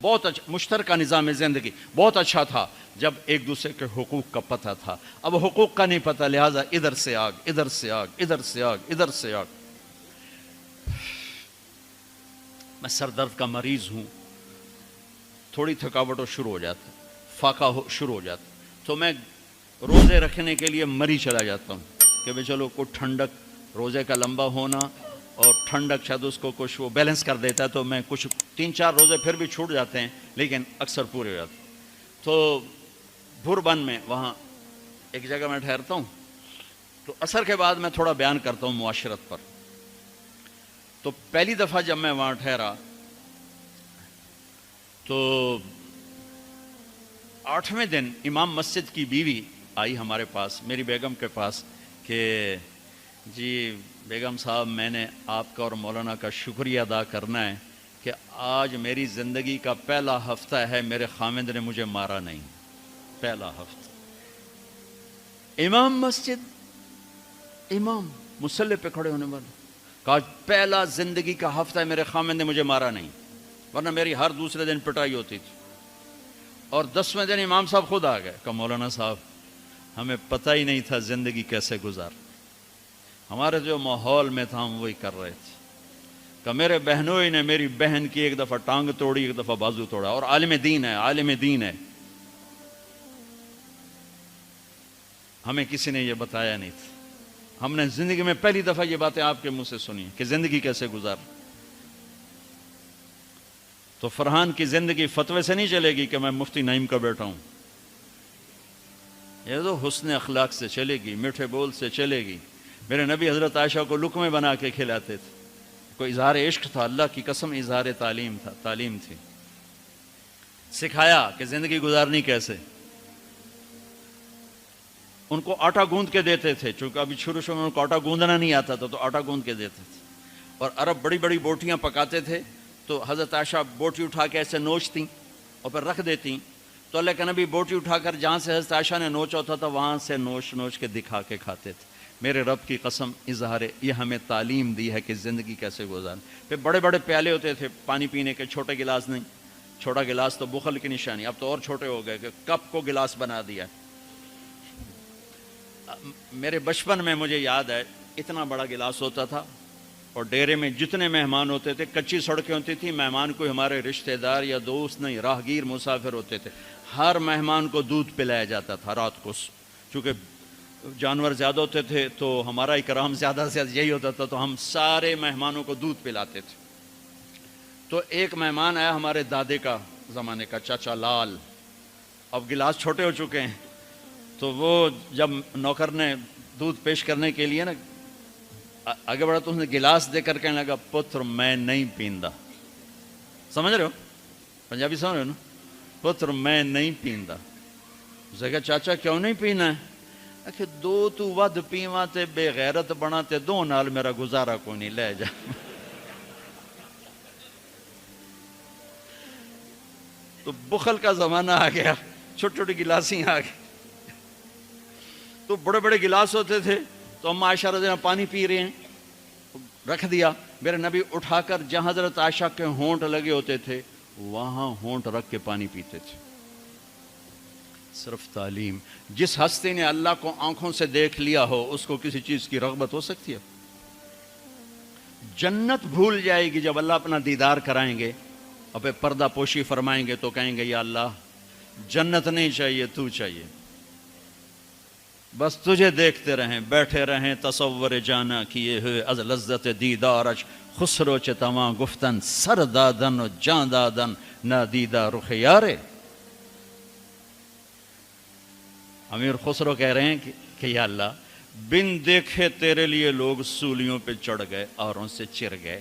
بہت اچھا مشترکہ نظام زندگی بہت اچھا تھا جب ایک دوسرے کے حقوق کا پتہ تھا. اب حقوق کا نہیں پتہ، لہٰذا ادھر سے آگ ادھر سے آگ ادھر سے آگ ادھر سے آگ. میں سر درد کا مریض ہوں، تھوڑی تھکاوٹ شروع ہو جاتا، فاقہ شروع ہو جاتا، تو میں روزے رکھنے کے لیے مری چلا جاتا ہوں کہ بھئی چلو کوئی ٹھنڈک، روزے کا لمبا ہونا اور ٹھنڈک شاید اس کو کچھ وہ بیلنس کر دیتا ہے. تو میں کچھ 3-4 روزے پھر بھی چھوٹ جاتے ہیں لیکن اکثر پورے ہو جاتے ہیں. تو بھوربن میں وہاں ایک جگہ میں ٹھہرتا ہوں، تو عصر کے بعد میں تھوڑا بیان کرتا ہوں معاشرت پر. تو پہلی دفعہ جب میں وہاں ٹھہرا تو 8ویں دن امام مسجد کی بیوی آئی ہمارے پاس، میری بیگم کے پاس، کہ جی بیگم صاحب میں نے آپ کا اور مولانا کا شکریہ ادا کرنا ہے کہ آج میری زندگی کا پہلا ہفتہ ہے میرے خامند نے مجھے مارا نہیں. پہلا ہفتہ امام مسجد، امام مصلی پہ کھڑے ہونے والے، کہا پہلا زندگی کا ہفتہ ہے میرے خامند نے مجھے مارا نہیں، ورنہ میری ہر دوسرے دن پٹائی ہوتی تھی. اور 10ویں دن امام صاحب خود آ گئے، کہا مولانا صاحب ہمیں پتہ ہی نہیں تھا زندگی کیسے گزار، ہمارے جو ماحول میں تھا ہم وہی کر رہے تھے. کہ میرے بہنوئی نے میری بہن کی ایک دفعہ ٹانگ توڑی، ایک دفعہ بازو توڑا، اور عالم دین ہے، عالم دین ہے. ہمیں کسی نے یہ بتایا نہیں تھا، ہم نے زندگی میں پہلی دفعہ یہ باتیں آپ کے منہ سے سنی کہ زندگی کیسے گزار. تو فرحان کی زندگی فتوے سے نہیں چلے گی کہ میں مفتی نعیم کا بیٹا ہوں، یہ تو حسن اخلاق سے چلے گی، میٹھے بول سے چلے گی. میرے نبی حضرت عائشہ کو لقمے بنا کے کھلاتے تھے، کوئی اظہار عشق تھا، اللہ کی قسم اظہار تعلیم تھا، تعلیم تھی. سکھایا کہ زندگی گزارنی کیسے. ان کو آٹا گوندھ کے دیتے تھے، چونکہ ابھی شروع میں ان کو آٹا گوندنا نہیں آتا تھا، تو آٹا گوندھ کے دیتے تھے. اور عرب بڑی بڑی بوٹیاں پکاتے تھے، تو حضرت عائشہ بوٹی اٹھا کے ایسے نوچتیں اور پھر رکھ دیتیں. تو اللہ کے نبی بوٹی اٹھا کر جہاں سے حضرت عائشہ نے نوچا ہوتا تھا وہاں سے نوچ نوچ کے دکھا کے کھاتے تھے. میرے رب کی قسم اظہار یہ ہمیں تعلیم دی ہے کہ زندگی کیسے گزاریں. پھر بڑے بڑے پیالے ہوتے تھے پانی پینے کے، چھوٹے گلاس نہیں، چھوٹا گلاس تو بخل کی نشانی، اب تو اور چھوٹے ہو گئے کہ کپ کو گلاس بنا دیا. میرے بچپن میں مجھے یاد ہے اتنا بڑا گلاس ہوتا تھا، اور ڈیرے میں جتنے مہمان ہوتے تھے، کچی سڑکیں ہوتی تھیں، مہمان کو ہمارے رشتہ دار یا دوست نہیں، راہگیر مسافر ہوتے تھے، ہر مہمان کو دودھ پلایا جاتا تھا رات کو. چونکہ جانور زیادہ ہوتے تھے تو ہمارا اکرام زیادہ سے یہی ہوتا تھا، تو ہم سارے مہمانوں کو دودھ پلاتے تھے. تو ایک مہمان آیا ہمارے دادے کا زمانے کا، چاچا لال. اب گلاس چھوٹے ہو چکے ہیں، تو وہ جب نوکر نے دودھ پیش کرنے کے لیے نا آگے بڑھا تو اس نے گلاس دے کر کہنے لگا پتر میں نہیں پیندا. سمجھ رہے ہو پنجابی سمجھ رہے ہو نا؟ پتر میں نہیں پیندا. اس نے کہا چاچا کیوں نہیں پینا ہے؟ کہ دو تو ود پیواں تے بے غیرت بنا تے دو نال میرا گزارا کوئی نہیں، لے جا. تو بخل کا زمانہ آ گیا، چھوٹی چھوٹی گلاسیں آ گئی. تو بڑے بڑے گلاس ہوتے تھے، تو اما عائشہ رضی اللہ عنہا پانی پی رہے ہیں، رکھ دیا. میرے نبی اٹھا کر جہاں حضرت عائشہ کے ہونٹ لگے ہوتے تھے وہاں ہونٹ رکھ کے پانی پیتے تھے. صرف تعلیم. جس ہستی نے اللہ کو آنکھوں سے دیکھ لیا ہو اس کو کسی چیز کی رغبت ہو سکتی ہے؟ جنت بھول جائے گی جب اللہ اپنا دیدار کرائیں گے اور پھر پردہ پوشی فرمائیں گے تو کہیں گے یا اللہ جنت نہیں چاہیے، تو چاہیے، بس تجھے دیکھتے رہیں، بیٹھے رہیں تصور جانا کیے ہوئے از لذت دیدارش، خسرو چتواں گفتن سر دادن و جان دادن نادیدہ رخ یارے. امیر خسرو کہہ رہے ہیں کہ یا اللہ بن دیکھے تیرے لیے لوگ سولیوں پہ چڑھ گئے، اوروں سے چر گئے،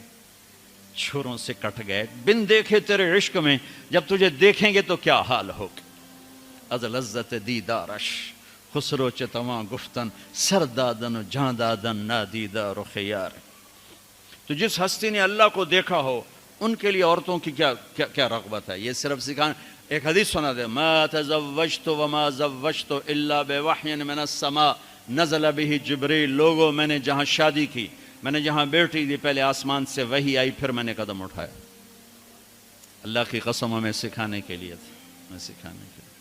چھروں سے کٹ گئے، بن دیکھے تیرے عشق میں جب تجھے دیکھیں گے تو کیا حال ہوگا. از لذت دیدارش خسرو چتواں گفتن سر دادن و جان دادن نادیدہ رخ یار. تو جس ہستی نے اللہ کو دیکھا ہو ان کے لیے عورتوں کی کیا رغبت ہے. یہ صرف سکھانا. ایک حدیث سنا دے، ما تزوجت وما زوجت الا بوحی من السماء نزل به جبریل. لوگوں میں نے جہاں شادی کی، میں نے جہاں بیٹی دی، پہلے آسمان سے وحی آئی، پھر میں نے قدم اٹھایا. اللہ کی قسم ہمیں سکھانے کے لیے تھا، ہمیں سکھانے کے لیے۔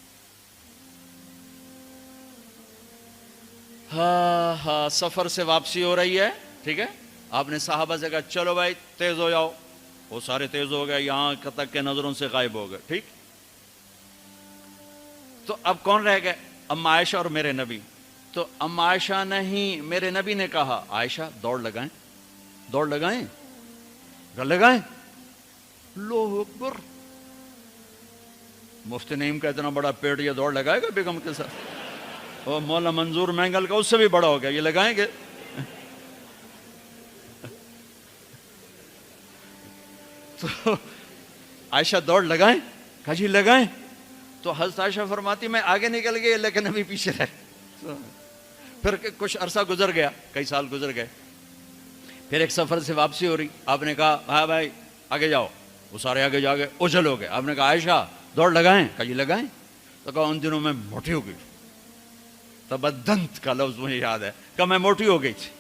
ہاں سفر سے واپسی ہو رہی ہے، ٹھیک ہے، آپ نے صحابہ سے کہا چلو بھائی تیز ہو جاؤ، وہ سارے تیز ہو گئے، یہاں تک کے نظروں سے غائب ہو گئے، ٹھیک۔ تو اب کون رہ گئے؟ اما عائشہ اور میرے نبی۔ تو اما عائشہ نہیں، میرے نبی نے کہا عائشہ دوڑ لگائیں، دوڑ لگائیں، لگائیں۔ اللہ اکبر، مفتی نعیم کا اتنا بڑا پیٹ، یہ دوڑ لگائے گا بیگم کے ساتھ؟ اور مولا منظور مینگل کا اس سے بھی بڑا ہو گیا، یہ لگائیں گے؟ تو عائشہ دوڑ لگائیں، کہا جی لگائیں۔ تو حضرت عائشہ فرماتی میں آگے نکل گئی لیکن ابھی پیچھے رہ۔ پھر کچھ عرصہ گزر گیا، کئی سال گزر گئے، پھر ایک سفر سے واپسی ہو رہی، آپ نے کہا ہاں بھائی آگے جاؤ، وہ سارے آگے جا گئے، اجل ہو گئے۔ آپ نے کہا عائشہ دوڑ لگائیں، کہا جی لگائیں۔ تو کہا ان دنوں میں موٹی ہو گئی، تبدنت کا لفظ مجھے یاد ہے، کہ میں موٹی ہو گئی تھی۔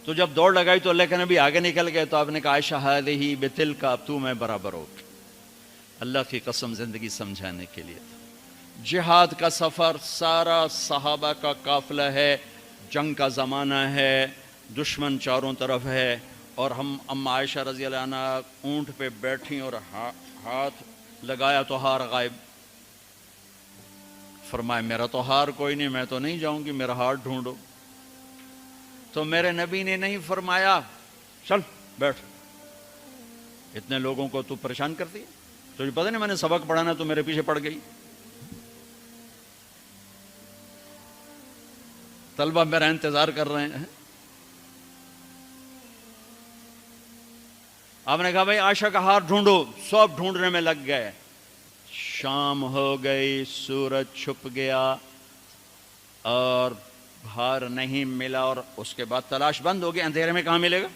تو جب دوڑ لگائی تو لیکن ابھی آگے نکل گئے، تو آپ نے کہا عائشہ ہذہ بتلک، اب تو میں برابر ہو گئی۔ اللہ کی قسم زندگی سمجھانے کے لیے تھا۔ جہاد کا سفر سارا صحابہ کا قافلہ ہے، جنگ کا زمانہ ہے، دشمن چاروں طرف ہے، اور ہم اما عائشہ رضی اللہ عنہ اونٹ پہ بیٹھی اور ہاتھ لگایا تو ہار غائب۔ فرمایا میرا تو ہار کوئی نہیں، میں تو نہیں جاؤں گی، میرا ہار ڈھونڈو۔ تو میرے نبی نے نہیں فرمایا چل بیٹھ، اتنے لوگوں کو تو پریشان کرتی ہے، تجھے پتہ نہیں میں نے سبق پڑھانا تو میرے پیچھے پڑ گئی، طلبہ میرا انتظار کر رہے ہیں۔ آپ نے کہا بھائی عائشہ کا ہار ڈھونڈو، سب ڈھونڈنے میں لگ گئے، شام ہو گئی، سورج چھپ گیا اور ہار نہیں ملا، اور اس کے بعد تلاش بند ہو گئی، اندھیرے میں کہاں ملے گا؟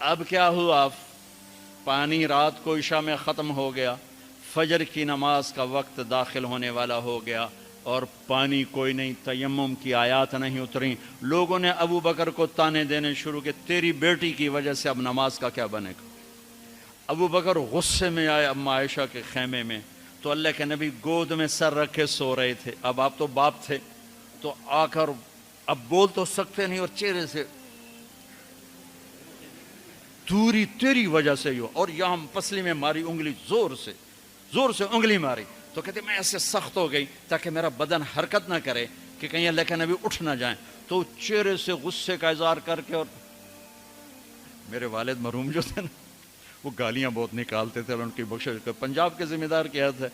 اب کیا ہوا؟ پانی رات کو عشاء میں ختم ہو گیا، فجر کی نماز کا وقت داخل ہونے والا ہو گیا، اور پانی کوئی نہیں، تیمم کی آیات نہیں اتری۔ لوگوں نے ابو بکر کو تانے دینے شروع کہ تیری بیٹی کی وجہ سے اب نماز کا کیا بنے گا؟ ابو بکر غصے میں آئے اما عائشہ کے خیمے میں، تو اللہ کے نبی گود میں سر رکھے سو رہے تھے۔ اب آپ تو باپ تھے، تو آ کر اب بول تو سکتے نہیں، اور چہرے سے دوری تیری وجہ سے ہی ہو، اور یہاں پسلی میں ماری انگلی، زور سے انگلی ماری۔ تو کہتے میں ایسے سخت ہو گئی تاکہ میرا بدن حرکت نہ کرے کہ کہیں اللہ کے نبی اٹھ نہ جائیں۔ تو چہرے سے غصے کا اظہار کر کے، اور میرے والد مرحوم جو تھے نا، وہ گالیاں بہت نکالتے تھے، ان کی بخشش کر، پنجاب کے ذمہ دار کیا تھے۔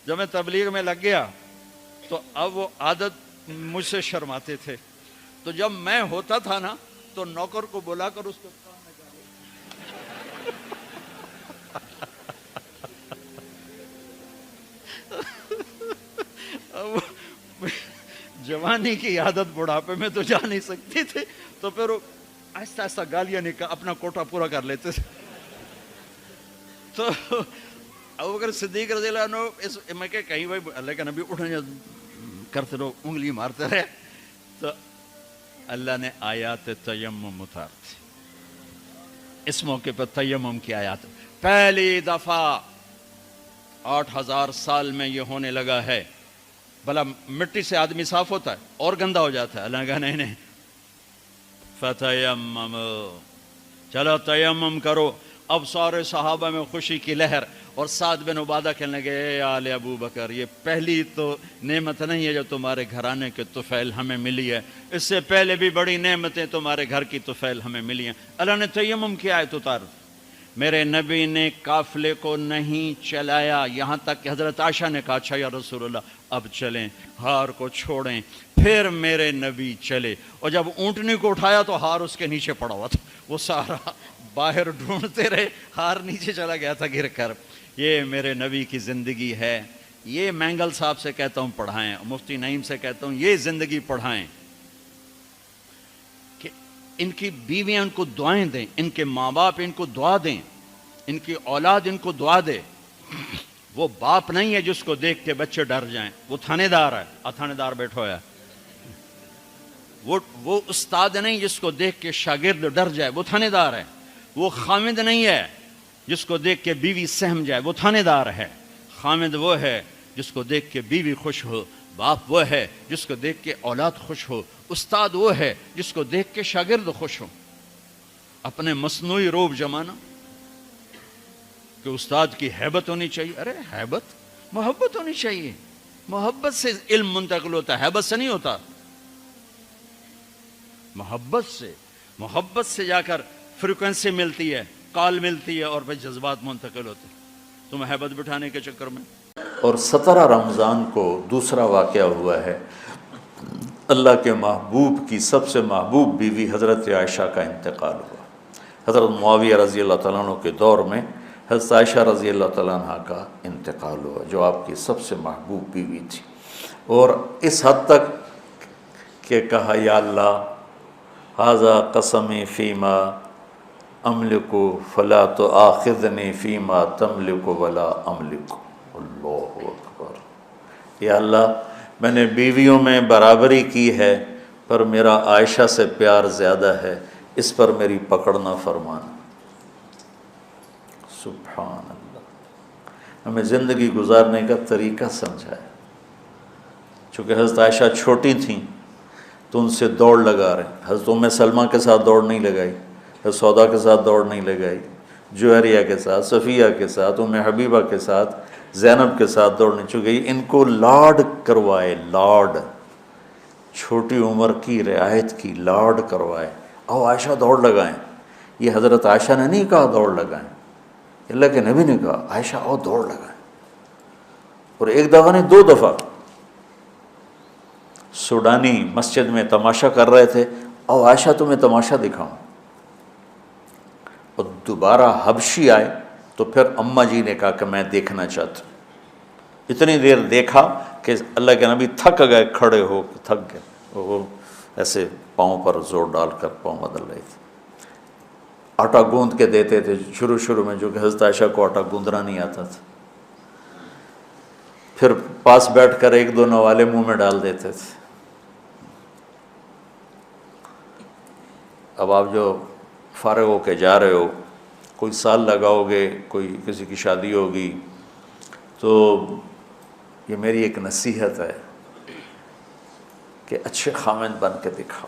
جب میں تبلیغ میں لگ گیا تو اب وہ عادت مجھ سے شرماتے تھے، تو جب میں ہوتا تھا نا تو نوکر کو بلا کر اس کو جوانی کی عادت بڑھاپے میں تو جا نہیں سکتی تھی، تو پھر وہ آہستہ آہستہ گالیاں نکال اپنا کوٹا پورا کر لیتے تھے۔ تو ابوبکر صدیق رضی اللہ عنہ میں کہ کہیں بھائی اللہ کے نبی اٹھنے کرتے رہو، انگلی مارتے رہے، تو اللہ نے آیات تیمم اتار دی۔ اس موقع پر تیمم کی آیات پہلی دفعہ 8000 سال میں یہ ہونے لگا ہے۔ بھلا مٹی سے آدمی صاف ہوتا ہے اور گندا ہو جاتا ہے؟ اللہ کہا نہیں نہیں، فتیمم، چلو تیمم کرو۔ اب سارے صحابہ میں خوشی کی لہر، اور سعد بن عبادہ کہنے لگے اے آل ابو بکر، یہ پہلی تو نعمت نہیں ہے جو تمہارے گھرانے کے طفیل ہمیں ملی ہے، اس سے پہلے بھی بڑی نعمتیں تمہارے گھر کی طفیل ہمیں ملی ہیں۔ اللہ نے تیمم کی آیت اتار دی۔ میرے نبی نے قافلے کو نہیں چلایا، یہاں تک کہ حضرت عائشہ نے کہا اچھا یا رسول اللہ اب چلیں، ہار کو چھوڑیں۔ پھر میرے نبی چلے، اور جب اونٹنی کو اٹھایا تو ہار اس کے نیچے پڑا ہوا تھا، وہ سارا باہر ڈھونڈتے رہے، ہار نیچے چلا گیا تھا گر کر۔ یہ میرے نبی کی زندگی ہے، یہ مینگل صاحب سے کہتا ہوں پڑھائیں، مفتی نعیم سے کہتا ہوں یہ زندگی پڑھائیں، کہ ان کی بیویاں ان کو دعائیں دیں، ان کے ماں باپ ان کو دعا دیں، ان کی اولاد ان کو دعا دے۔ وہ باپ نہیں ہے جس کو دیکھ کے بچے ڈر جائیں، وہ تھانے دار ہے، تھانے دار بیٹھا ہوا ہے۔ وہ استاد نہیں جس کو دیکھ کے شاگرد ڈر جائے، وہ تھانے دار ہے۔ وہ خامد نہیں ہے جس کو دیکھ کے بیوی سہم جائے وہ تھانے دار ہے، خامد وہ ہے جس کو دیکھ کے بیوی خوش ہو، باپ وہ ہے جس کو دیکھ کے اولاد خوش ہو، استاد وہ ہے جس کو دیکھ کے شاگرد خوش ہو۔ اپنے مصنوعی روب جمانا کہ استاد کی ہیبت ہونی چاہیے، ارے ہیبت، محبت ہونی چاہیے، محبت سے علم منتقل ہوتا ہے، ہیبت سے نہیں ہوتا، محبت سے جا کر فریکوینسی ملتی ہے، کال ملتی ہے، اور پھر جذبات منتقل ہوتے ہیں، تم ہیبت بٹھانے کے چکر میں۔ اور 17 رمضان کو دوسرا واقعہ ہوا ہے، اللہ کے محبوب کی سب سے محبوب بیوی حضرت عائشہ کا انتقال ہوا۔ حضرت معاویہ رضی اللہ تعالیٰ عنہ کے دور میں حضرت عائشہ رضی اللہ تعالیٰ عنہ کا انتقال ہوا، جو آپ کی سب سے محبوب بیوی تھی، اور اس حد تک کہ کہا یا اللہ ھذا قسمی فیما املک فلا تؤاخذنی فیما تملک ولا املک۔ اللہ اکبر، یا اللہ میں نے بیویوں میں برابری کی ہے پر میرا عائشہ سے پیار زیادہ ہے، اس پر میری پکڑ نہ فرمانا۔ سبحان اللہ، ہمیں زندگی گزارنے کا طریقہ سمجھایا۔ چونکہ حضرت عائشہ چھوٹی تھیں تو ان سے دوڑ لگا رہے ہیں، حضرت ام سلمہ کے ساتھ دوڑ نہیں لگائی، حضرت سودا کے ساتھ دوڑ نہیں لگائی، جوہریہ کے ساتھ، صفیہ کے ساتھ، ام حبیبہ کے ساتھ، زینب کے ساتھ دوڑ نہیں، چونکہ ان کو لاڈ کروائے، لاڈ، چھوٹی عمر کی رعایت کی، لاڈ کروائے، آؤ عائشہ دوڑ لگائیں۔ یہ حضرت عائشہ نے نہیں کہا دوڑ لگائیں، اللہ کے نبی نے کہا عائشہ آؤ دوڑ لگائیں۔ اور ایک دفعہ نہیں، 2 دفعہ سوڈانی مسجد میں تماشا کر رہے تھے، آؤ عائشہ تمہیں تماشا دکھاؤں، اور دوبارہ حبشی آئے تو پھر اماں جی نے کہا کہ میں دیکھنا چاہتا ہوں۔ اتنی دیر دیکھا کہ اللہ کے نبی تھک گئے، کھڑے ہو تھک گئے، وہ ایسے پاؤں پر زور ڈال کر پاؤں بدل رہے تھے، آٹا گوندھ کے دیتے تھے شروع میں، جو کہ حضرت عائشہ کو آٹا گوندھنا نہیں آتا تھا، پھر پاس بیٹھ کر 1-2 نوالے منہ میں ڈال دیتے تھے۔ اب آپ جو فارغ ہو کے جا رہے ہو، کوئی سال لگاؤ گے، کوئی کسی کی شادی ہوگی، تو یہ میری ایک نصیحت ہے کہ اچھے خامند بن کے دکھاؤ۔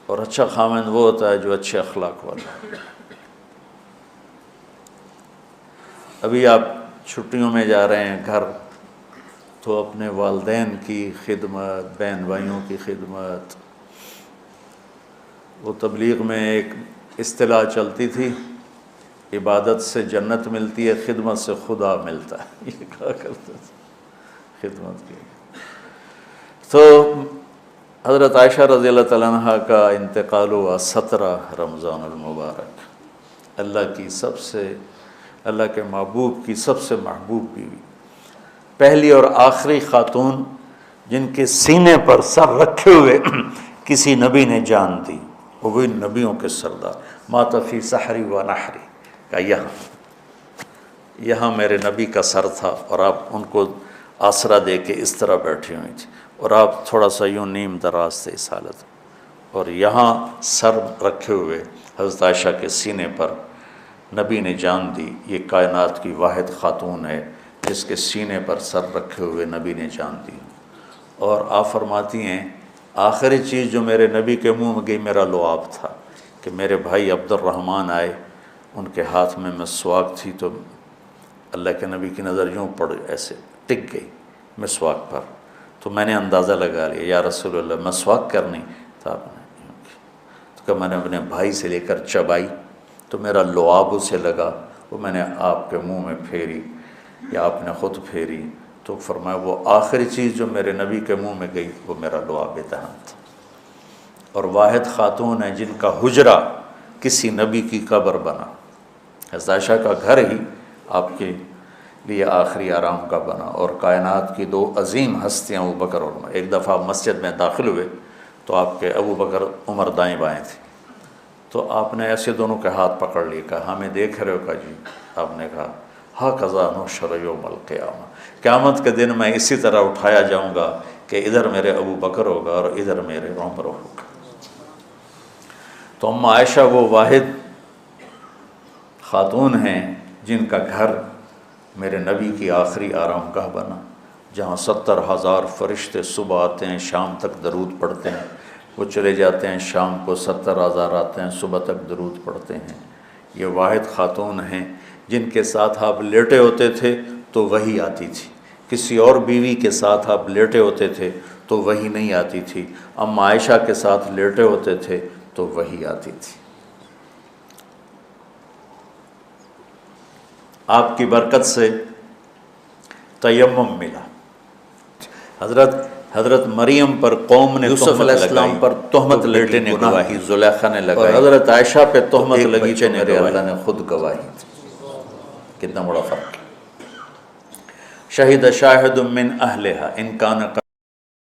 اور اچھا خامند وہ ہوتا ہے جو اچھے اخلاق والا ہے۔ ابھی آپ چھٹیوں میں جا رہے ہیں گھر، تو اپنے والدین کی خدمت، بہن بھائیوں کی خدمت، وہ تبلیغ میں ایک اصطلاح چلتی تھی، عبادت سے جنت ملتی ہے، خدمت سے خدا ملتا ہے، یہ کہا کرتے تھے خدمت کی۔ تو حضرت عائشہ رضی اللہ تعالیٰ عنہ کا انتقال ہوا 17 رمضان المبارک، اللہ کے محبوب کی سب سے محبوب بیوی، پہلی اور آخری خاتون جن کے سینے پر سر رکھے ہوئے کسی نبی نے جان دی، وہ بھی نبیوں کے سردار، مات فی سحری و نحری، کا یہاں میرے نبی کا سر تھا، اور آپ ان کو آسرا دے کے اس طرح بیٹھی ہوئی تھی، اور آپ تھوڑا سا یوں نیم دراز تھے اس حالت، اور یہاں سر رکھے ہوئے حضرت عائشہ کے سینے پر نبی نے جان دی، یہ کائنات کی واحد خاتون ہے جس کے سینے پر سر رکھے ہوئے نبی نے جان دی۔ اور آپ فرماتی ہیں آخری چیز جو میرے نبی کے منہ میں گئی میرا لعاب تھا، کہ میرے بھائی عبد الرحمن آئے، ان کے ہاتھ میں مسواک تھی، تو اللہ کے نبی کی نظر یوں پڑ ایسے ٹک گئی مسواک پر، تو میں نے اندازہ لگا لیا یا رسول اللہ مسواک کرنی، تو آپ نے یوں کی، تو کہ میں نے اپنے بھائی سے لے کر چبائی تو میرا لعاب اسے لگا، وہ میں نے آپ کے منہ میں پھیری یا آپ نے خود پھیری، تو فرمایا وہ آخری چیز جو میرے نبی کے منہ میں گئی وہ میرا لعاب دہن تھا۔ اور واحد خاتون ہے جن کا حجرہ کسی نبی کی قبر بنا، حضرت عائشہ کا گھر ہی آپ کے لیے آخری آرام کا بنا، اور کائنات کی 2 عظیم ہستیاں ابو بکر اور عمر، ایک دفعہ مسجد میں داخل ہوئے تو آپ کے ابو بکر عمر دائیں بائیں تھے، تو آپ نے ایسے دونوں کے ہاتھ پکڑ لیے، کہا ہمیں دیکھ رہے ہو؟ کہا جی۔ آپ نے کہا ھذا نحشر یوم القیامہ، قیامت کے دن میں اسی طرح اٹھایا جاؤں گا کہ ادھر میرے ابو بکر ہوگا اور ادھر میرے عمر ہوگا۔ تو ام عائشہ وہ واحد خاتون ہیں جن کا گھر میرے نبی کی آخری آرام گاہ بنا، جہاں 70,000 فرشتے صبح آتے ہیں، شام تک درود پڑھتے ہیں، وہ چلے جاتے ہیں، شام کو 70,000 آتے ہیں، صبح تک درود پڑھتے ہیں۔ یہ واحد خاتون ہیں جن کے ساتھ آپ لیٹے ہوتے تھے تو وحی آتی تھی، کسی اور بیوی کے ساتھ آپ لیٹے ہوتے تھے تو وحی نہیں آتی تھی، ام عائشہ کے ساتھ لیٹے ہوتے تھے تو وحی آتی تھی۔ آپ کی برکت سے تیمم ملا۔ حضرت مریم پر قوم نے یوسف علیہ السلام پر تہمت لیٹے نے گواہی زلیخا نے لگائی، اور حضرت عائشہ پہ تہمت لگی تو میرے اللہ نے خود گواہی دی۔ کتنا بڑا فرق ہے۔ شہد شاہد من اہلہا ان کان